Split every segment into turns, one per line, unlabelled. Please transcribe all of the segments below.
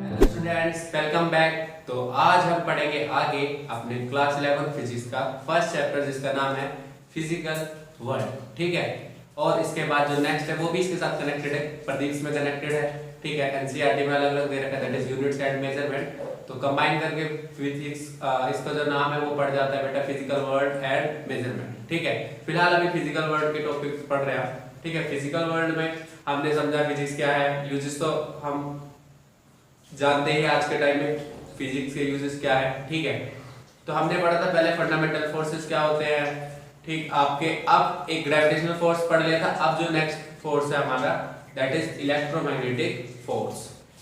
Hello students, welcome back. तो आज हम पढ़ेंगे आगे अपने क्लास 11 फिजिक्स का फर्स्ट चैप्टर जिसका नाम है फिजिकल वर्ल्ड। ठीक है, और इसके बाद जो नेक्स्ट है वो भी इसके साथ कनेक्टेड है, प्रदीप में कनेक्टेड है। ठीक है, एनसीईआरटी में अलग अलग दे रखा है, that is units and measurement. तो कंबाइन करके फिजिक्स इसका जो नाम है वो पढ़ जाता है बेटा फिजिकल वर्ल्ड एंड मेजरमेंट। ठीक है, फिलहाल अभी फिजिकल वर्ल्ड के टॉपिक पढ़ रहे हैं। ठीक है, फिजिकल वर्ल्ड में हमने समझा फिजिक्स क्या है, यूजेस तो हम जानते हैं आज के टाइम में फिजिक्स के यूजेस क्या है। ठीक है, तो हमने पढ़ा था पहले फंडामेंटल फोर्सेस क्या होते हैं। ठीक, आपके अब एक ग्रेविटेशनल फोर्स पढ़ लिया था। अब जो नेक्स्ट फोर्स है हमारा that is electromagnetic force.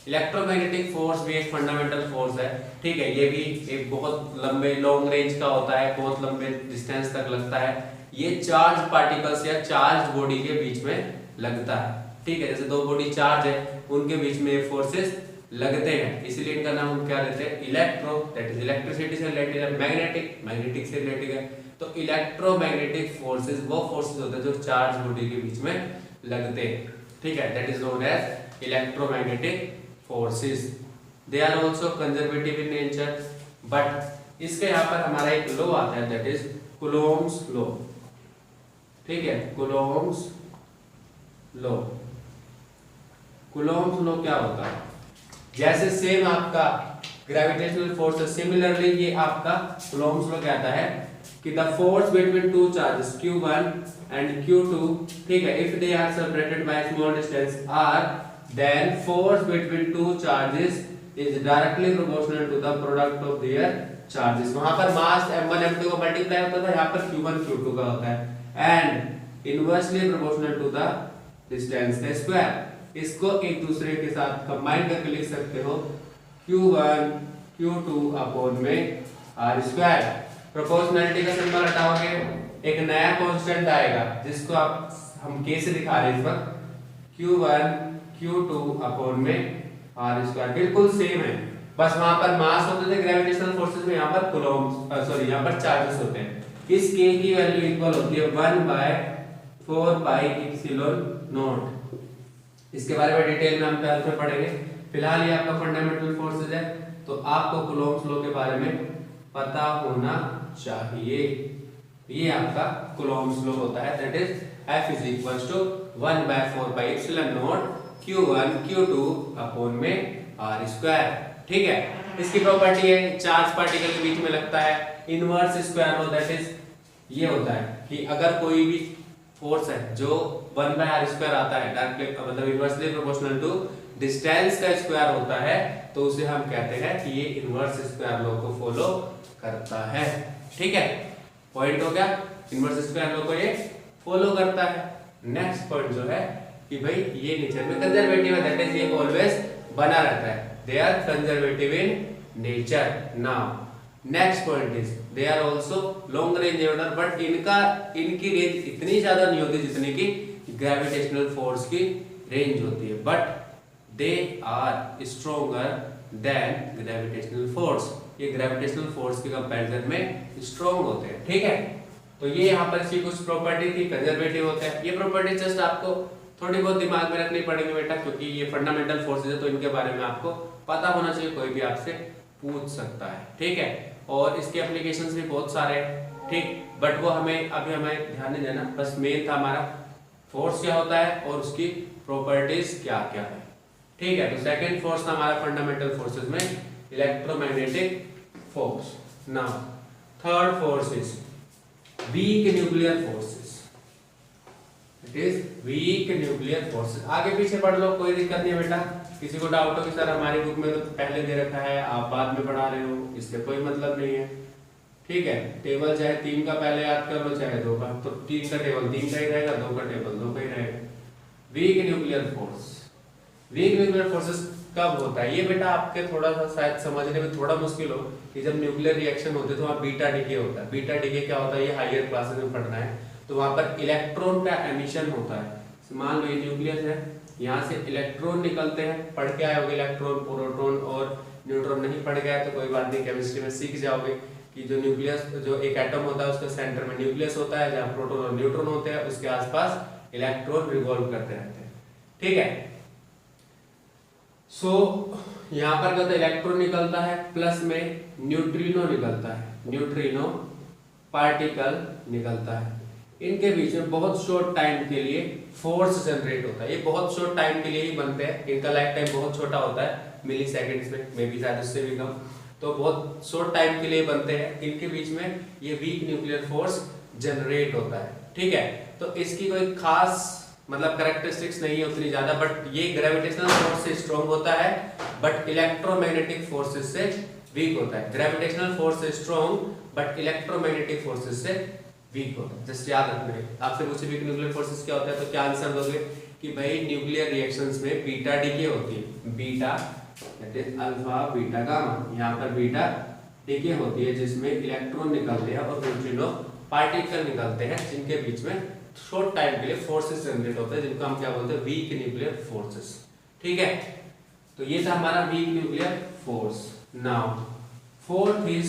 Electromagnetic force भी एक फंडामेंटल फोर्स है। ठीक है, ये भी एक बहुत लंबे लॉन्ग रेंज का होता है, बहुत लंबे डिस्टेंस तक लगता है। ये चार्ज पार्टिकल्स या चार्ज बॉडी के बीच में लगता है। ठीक है, जैसे दो बॉडी चार्ज है उनके बीच में ये फोर्सेस लगते हैं, इसलिए इनका नाम हम क्या देते हैं, इलेक्ट्रो, दैट इज इलेक्ट्रिसिटी से रिलेटेड है, मैग्नेटिक, मैग्नेटिक से रिलेटेड है। तो इलेक्ट्रोमैग्नेटिक फोर्सेस वो फोर्सेस होते हैं जो चार्ज बॉडी के बीच में लगते हैं। ठीक है, that is known as electromagnetic forces. They are also conservative in nature, but इसके यहाँ पर हमारा एक लॉ आता है दैट इज कूलोम्स लॉ। ठीक है, कूलोम्स लॉ। कूलोम्स लॉ क्या होता है, जैसे सेम आपका ग्रेविटेशनल फोर्स है, सिमिलरली ये आपका कूलोम्स लॉ कहता है कि the force between two charges q1 and q2, ठीक है, if they are separated by small distance r, then force between two charges is directly proportional to the product of their charges. वहां पर मास m1 m2 का multiply होता था, यहाँ पर q1 q2 का होता है, and inversely proportional to the distance का स्क्वायर। इसको एक दूसरे के साथ कंबाइन करके लिख सकते हो q1 q2 अपॉन में r स्क्वायर। प्रोपोर्शनैलिटी का सिंबल हटाओगे, एक नया कांस्टेंट आएगा जिसको आप हम k से दिखा रहे हैं इस वक्त, q1 q2 अपॉन में r स्क्वायर। बिल्कुल सेम है, बस वहां पर मास होते थे ग्रेविटेशनल फोर्सेस में, यहाँ पर कूलम्ब्स सॉरी यहाँ पर चार्जेस होते हैं। इस k की वैल्यू इक्वल होती है 1/4 पाई एप्सिलॉन नॉट। इसके बारे में डिटेल में हम ट्वेल्थ में पढ़ेंगे। फिलहाल ये आपका फंडामेंटल फोर्सेस है, तो आपको कूलोम्स लॉ के बारे में पता होना चाहिए। ये आपका कूलोम्स लॉ होता है, that is F is equals to 1/4 pi epsilon naught q1 q2 upon में r स्क्वायर। ठीक है, इसकी प्रॉपर्टी है चार्ज पार्टिकल के बीच में लगता है, inverse square law, that is ये होता है कि अगर कोई भी फोर्स है जो 1/r स्क्वायर आता है, डायरेक्टली मतलब इनवर्सली प्रोपोर्शनल टू डिस्टेंस का स्क्वायर होता है, तो उसे हम कहते हैं कि ये इनवर्स स्क्वायर लॉ को फॉलो करता है। ठीक है, पॉइंट हो गया, इनवर्स स्क्वायर लॉ को ये फॉलो करता है। नेक्स्ट पॉइंट जो है कि भाई ये नेचर में कंजर्वेटिव है, दैट इज ये ऑलवेज बना रहता है, they are conservative in nature. Now next point is they are also long range एवोडर, बट इनकी रेंज इतनी ज्यादा नहीं होती जितनी की ग्रेविटेशनल फोर्स की रेंज होती है, but they are stronger than gravitational force. ये ग्रेविटेशनल फोर्स के कंपैरिजन में स्ट्रॉन्ग होते हैं। ठीक है, तो ये यहाँ पर इसकी कुछ प्रॉपर्टी थी, कंजर्वेटिव होते हैं। ये प्रॉपर्टी जस्ट आपको थोड़ी बहुत दिमाग में रखनी पड़ेगी बेटा, क्योंकि ये फंडामेंटल फोर्सेज है, तो इनके बारे में आपको पता होना चाहिए, कोई भी आपसे पूछ सकता है। ठीक है, और इसके एप्लीकेशंस भी बहुत सारे हैं। ठीक, बट वो हमें अभी हमें ध्यान नहीं देना, बस मेन था हमारा फोर्स क्या होता है और उसकी प्रॉपर्टीज क्या क्या है। ठीक है, तो सेकंड फोर्स था हमारा फंडामेंटल फोर्सेस में electromagnetic force. Now third force is weak nuclear forces, it is weak nuclear forces. आगे पीछे पढ़ लो, कोई दिक्कत नहीं है बेटा। किसी को डाउट हो कि सर हमारी बुक में तो पहले दे रखा है, आप बाद में पढ़ा रहे हो, इससे कोई मतलब नहीं है। ठीक है, टेबल चाहे 3 का पहले याद कर लो चाहे 2 का, तो 3 का टेबल 3 का ही रहेगा, 2 का टेबल 2 का ही रहेगा। Week nuclear force, weak nuclear forces कब होता है, ये बेटा आपके थोड़ा सा शायद समझने में थोड़ा मुश्किल हो कि जब न्यूक्लियर रिएक्शन होते तो वहाँ बीटा डीके होता है। बीटा डीके क्या होता है, ये हायर क्लासेस में पढ़ना है, तो वहाँ पर इलेक्ट्रॉन का एमिशन होता है। मान लो ये न्यूक्लियस है, यहाँ से इलेक्ट्रॉन निकलते हैं, पढ़ के आए होगे इलेक्ट्रॉन, प्रोटॉन और न्यूट्रॉन। नहीं पढ़ गया तो कोई बात नहीं, केमिस्ट्री में सीख जाओगे कि जो न्यूक्लियस, जो एक एटम होता है उसके सेंटर में न्यूक्लियस होता है, जहाँ प्रोटॉन और न्यूट्रॉन होते हैं, उसके आसपास इलेक्ट्रॉन रिवॉल्व करते रहते हैं। ठीक है। सो यहाँ पर क्या होता है, इलेक्ट्रॉन निकलता है, प्लस में न्यूट्रिनो निकलता है, न्यूट्रिनो पार्टिकल निकलता है। इनके बीच में बहुत शॉर्ट टाइम के लिए फोर्स जनरेट होता है। ये बहुत शॉर्ट टाइम के लिए ही बनते हैं, इनका लाइफ टाइम बहुत छोटा होता है, मिली सेकेंड्स में, मे बी शायद उससे भी कम, तो बहुत शॉर्ट टाइम के लिए बनते हैं। इनके बीच में ये वीक न्यूक्लियर फोर्स जनरेट होता है, ठीक है। तो इसकी कोई खास मतलब कैरेक्टरिस्टिक्स नहीं है उतनी ज्यादा, बट ये ग्रेविटेशनल फोर्स से स्ट्रॉन्ग होता है, बट इलेक्ट्रोमैग्नेटिक फोर्सेस से वीक होता है। ग्रेविटेशनल फोर्स से स्ट्रॉन्ग, बट इलेक्ट्रोमैग्नेटिक फोर्सेस से वीक होता है। जस्ट याद रखना है। आपसे पूछे वीक न्यूक्लियर फोर्सेस क्या होता है, तो क्या आंसर दोगे कि भाई न्यूक्लियर रिएक्शंस में बीटा डीके होती है, beta that is alpha beta gamma. यहाँ पर बीटा डीके होती है जिसमें इलेक्ट्रॉन निकलते हैं और न्यूट्रिनो पार्टिकल निकलते हैं, जिनके बीच में शॉर्ट टाइम के लिए फोर्सेस जनरेट होते हैं, जिनको हम क्या बोलते हैं, वीक न्यूक्लियर फोर्सेस, ठीक है। तो ये था हमारा weak nuclear force. Now fourth is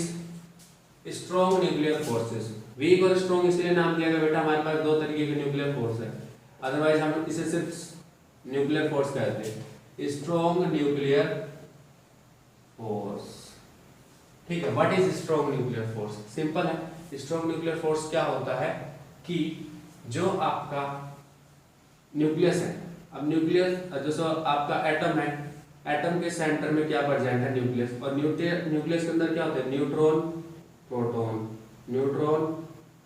strong nuclear forces. Weak और स्ट्रॉन्ग इसलिए नाम दिया गया बेटा, हमारे पास दो तरीके के न्यूक्लियर फोर्स है, अदरवाइज हम इसे सिर्फ न्यूक्लियर फोर्स कहते हैं। स्ट्रॉन्ग न्यूक्लियर फोर्स, ठीक है। What is strong nuclear force? Simple है। स्ट्रॉन्ग न्यूक्लियर फोर्स क्या होता है कि जो आपका न्यूक्लियस है, अब न्यूक्लियस जैसे आपका एटम है, एटम के सेंटर में क्या प्रेजेंट है, न्यूक्लियस, और न्यूक्लियस के अंदर क्या होता है, न्यूट्रॉन प्रोटॉन, न्यूट्रॉन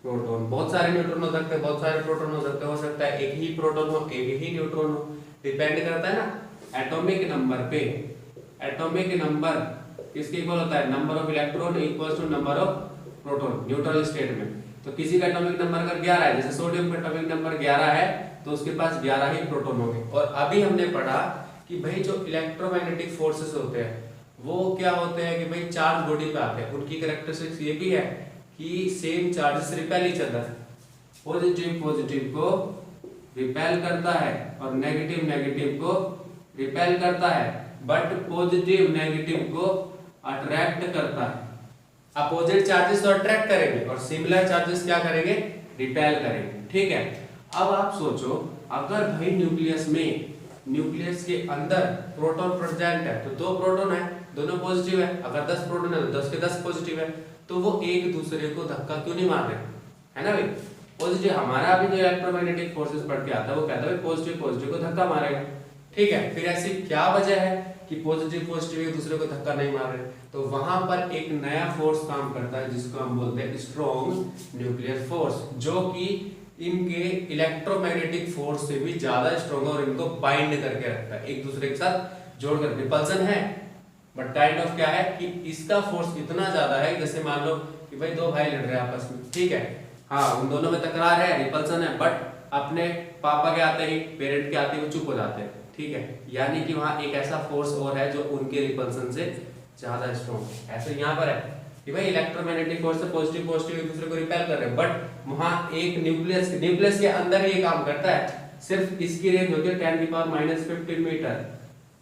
प्रोटॉन। बहुत सारे न्यूट्रॉन हो सकते हैं, बहुत सारे प्रोटॉन हो सकता है एक ही प्रोटॉन हो, एक ही न्यूट्रॉन हो, डिपेंड करता है ना एटॉमिक नंबर पे। एटॉमिक नंबर किसके इक्वल होता है, number of electron equals to number of proton neutral state में। तो किसी का एटॉमिक नंबर अगर 11 है, जैसे सोडियम का एटॉमिक नंबर 11 है, तो उसके पास 11 ही प्रोटॉन होंगे। और अभी हमने पढ़ा कि भाई जो इलेक्ट्रोमैग्नेटिक फोर्सेस होते हैं वो क्या होते हैं कि भाई चार्ज बॉडी पे आते हैं। उनकी कैरेक्टरिस्टिक्स ये भी है कि same charges repel each other, positive positive को रिपेल करता है और नेगेटिव नेगेटिव को रिपेल करता है, बट पॉजिटिव नेगेटिव को अट्रैक्ट करता है। अपोजिट चार्जेस तो अट्रैक्ट करेंगे और सिमिलर चार्जेस क्या करेंगे, रिपेल करेंगे, ठीक है। अब आप सोचो, अगर भाई न्यूक्लियस में, न्यूक्लियस के अंदर प्रोटॉन प्रेजेंट है, तो दो प्रोटॉन है, दोनों पॉजिटिव है। अगर 10 प्रोटॉन है तो 10 के 10 पॉजिटिव है, तो वो एक दूसरे को धक्का क्यों नहीं मार रहे, है ना भाई। पॉजिटिव, हमारा अभी जो इलेक्ट्रोमैग्नेटिक फोर्सेस पढ़ के आता है वो कहता है पॉजिटिव पॉजिटिव को धक्का मारेगा, ठीक है। फिर ऐसी क्या वजह है कि पॉजिटिव पॉजिटिव एक दूसरे को धक्का नहीं मार रहे, तो वहां पर एक नया फोर्स काम करता है जिसको हम बोलते हैं स्ट्रॉन्ग न्यूक्लियर फोर्स, जो कि इनके इलेक्ट्रोमैग्नेटिक फोर्स से भी ज्यादा स्ट्रॉन्ग और इनको बाइंड करके रखता है, एक दूसरे के साथ जोड़कर। रिपल्सन है, बट काइंड ऑफ क्या है कि इसका फोर्स इतना ज्यादा है, जैसे मान लो कि भाई दो भाई लड़ रहे हैं आपस में, ठीक है, हाँ उन दोनों में तकरार है, रिपल्सन है, बट अपने पापा के आते ही, पेरेंट के आते ही वो चुप हो जाते हैं, ठीक है। यानी कि वहां एक ऐसा फोर्स और है जो उनके रिपल्सन से ज्यादा स्ट्रॉन्ग है। ऐसे यहाँ पर है कि भाई इलेक्ट्रोमैग्नेटिक फोर्स से पॉजिटिव पॉजिटिव एक दूसरे को रिपेल कर रहे हैं, बट वहां एक न्यूक्लियस के अंदर ये काम करता है। सिर्फ इसकी रेंज होती है 10⁻⁻15 मीटर।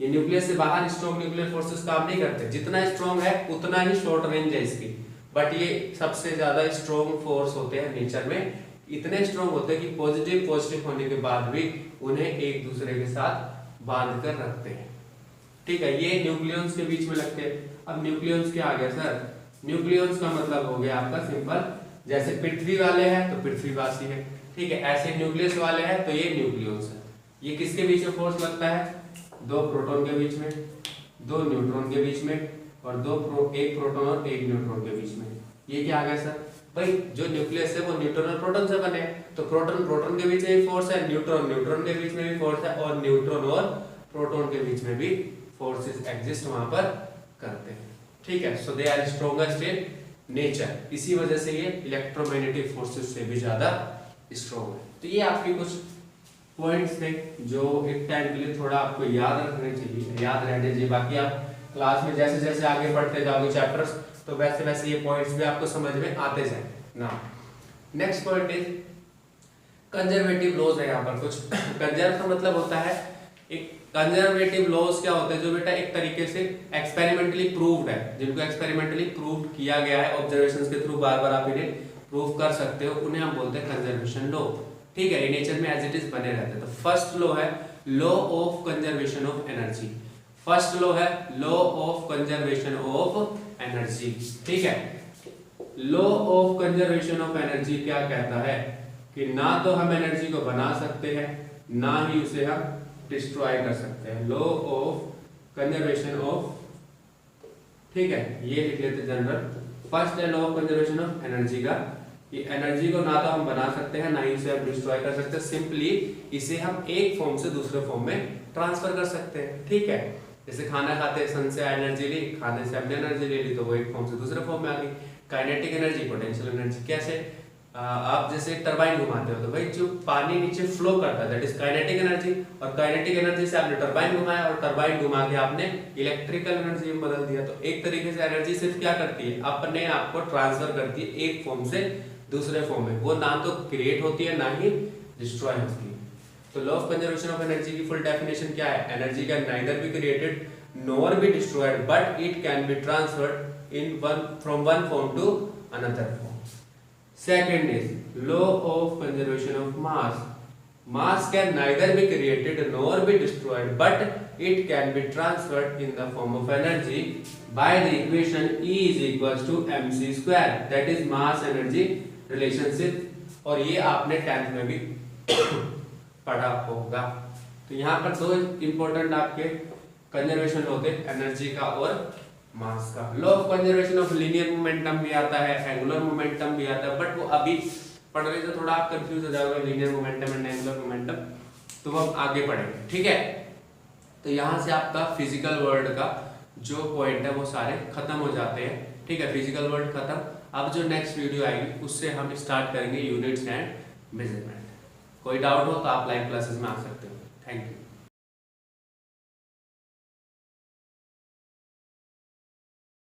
ये न्यूक्लियस से बाहर स्ट्रॉन्ग न्यूक्लियर फोर्सेस काम नहीं करते। जितना स्ट्रॉन्ग है उतना ही शॉर्ट रेंज है इसकी, बट ये सबसे ज्यादा स्ट्रॉन्ग फोर्स होते हैं नेचर में। इतने स्ट्रॉन्ग होते हैं कि पॉजिटिव पॉजिटिव होने के बाद भी उन्हें एक दूसरे के साथ बांध कर रखते हैं, ठीक है। ये न्यूक्लियॉन्स के बीच में लगते हैं। अब न्यूक्लियॉन्स क्या आ गया सर, न्यूक्लियॉन्स का मतलब हो गया आपका सिंपल, जैसे पृथ्वी वाले हैं तो पृथ्वीवासी है, ठीक है। ऐसे न्यूक्लियस वाले हैं तो ये न्यूक्लियॉन्स है। ये किसके बीच में फोर्स लगता है, दो प्रोटॉन के बीच में, दो न्यूट्रॉन के बीच में, और एक प्रोटॉन और एक न्यूट्रॉन के बीच में। ये क्या आ गया सर, भाई जो न्यूक्लियस है वो न्यूट्रॉन और प्रोटॉन से बने, तो प्रोटॉन प्रोटॉन के बीच में भी फोर्स है, न्यूट्रॉन न्यूट्रॉन के बीच में भी फोर्स है, और न्यूट्रॉन और प्रोटॉन के बीच में भी फोर्सेस एग्जिस्ट वहां पर करते हैं, ठीक है। So they are strongest in nature, इसी वजह से ये इलेक्ट्रोमैग्नेटिक फोर्सेस से भी ज्यादा स्ट्रॉन्ग है। तो ये आपके कुछ पॉइंट्स थे जो एक टाइम के लिए थोड़ा आपको याद रखने चाहिए, याद रहने चाहिए। बाकी आप क्लास में जैसे जैसे आगे बढ़ते जाओगे चैप्टर्स, तो वैसे वैसे ये पॉइंट्स भी आपको समझ में आते जाएंगे ना। Next point is conservative laws है। यहाँ पर कुछ कंजर्व का मतलब होता है, एक कंजर्वेटिव लॉज क्या होते हैं, जो बेटा एक तरीके से एक्सपेरिमेंटली प्रूव्ड है, जिनको एक्सपेरिमेंटली प्रूव किया गया है, ऑब्जर्वेशंस के थ्रू बार बार आप इन्हें प्रूव कर सकते हो, उन्हें हम बोलते हैं कंजर्वेशन लॉ, ठीक है। ये नेचर में एज इट इज बने रहते हैं। तो फर्स्ट लॉ है law of conservation of energy. First law है law of conservation of energy. ठीक है, law of conservation of energy क्या कहता है कि ना तो हम एनर्जी को बना सकते हैं, ना ही उसे हम डिस्ट्रॉय कर सकते हैं। लॉ ऑफ कंजर्वेशन ऑफ, ठीक है, ये लिख लेते जनरल। फर्स्ट है law of conservation of energy का, कि एनर्जी को ना तो हम बना सकते हैं, ना ही उसे हम डिस्ट्रॉय कर सकते हैं, सिंपली इसे हम एक फॉर्म से दूसरे फॉर्म में ट्रांसफर कर सकते हैं। ठीक है, जैसे खाना खाते सन से एनर्जी ली, खाने से हमने एनर्जी ले ली, तो वो एक फॉर्म से दूसरे फॉर्म में आ गई। काइनेटिक एनर्जी, पोटेंशियल एनर्जी, कैसे? आप जैसे टरबाइन घुमाते हो तो भाई जो पानी नीचे फ्लो करता है दैट इज काइनेटिक एनर्जी, और काइनेटिक एनर्जी से आपने टरबाइन घुमाया और टरबाइन घुमा के आपने इलेक्ट्रिकल एनर्जी में बदल दिया। तो एक तरीके से एनर्जी सिर्फ क्या करती है, अपने आप को ट्रांसफर करती है एक फॉर्म से दूसरे फॉर्म में, वो ना तो क्रिएट होती है ना ही डिस्ट्रॉय होती है। तो law of conservation of energy की फुल डेफिनेशन क्या है? Energy can neither be created nor be destroyed but it can be transferred in from one form to another form. Second is law of conservation of mass. Mass can neither be created nor be destroyed, but it can be transferred in the form of energy by the equation E is equals to mc square. That is mass energy relationship. और ये आपने 10th में भी पढ़ा होगा। तो यहाँ पर दो इंपॉर्टेंट आपके कंजर्वेशन होते हैं, एनर्जी का और मास का। Law of conservation of linear momentum भी आता है, एंगुलर मोमेंटम भी आता है, बट वो अभी पढ़ रहे तो थोड़ा आप कंफ्यूज हो जाओगे linear momentum and angular momentum, तो वो हम आगे पढ़ेंगे। ठीक है, तो यहाँ से आपका फिजिकल वर्ल्ड का जो पॉइंट है वो सारे खत्म हो जाते हैं। ठीक है, फिजिकल वर्ल्ड खत्म। अब जो नेक्स्ट वीडियो आएगी उससे हम स्टार्ट करेंगे यूनिट्स एंड मेजरमेंट। कोई डाउट हो तो आप लाइव क्लासेस में आ सकते हो। Thank you.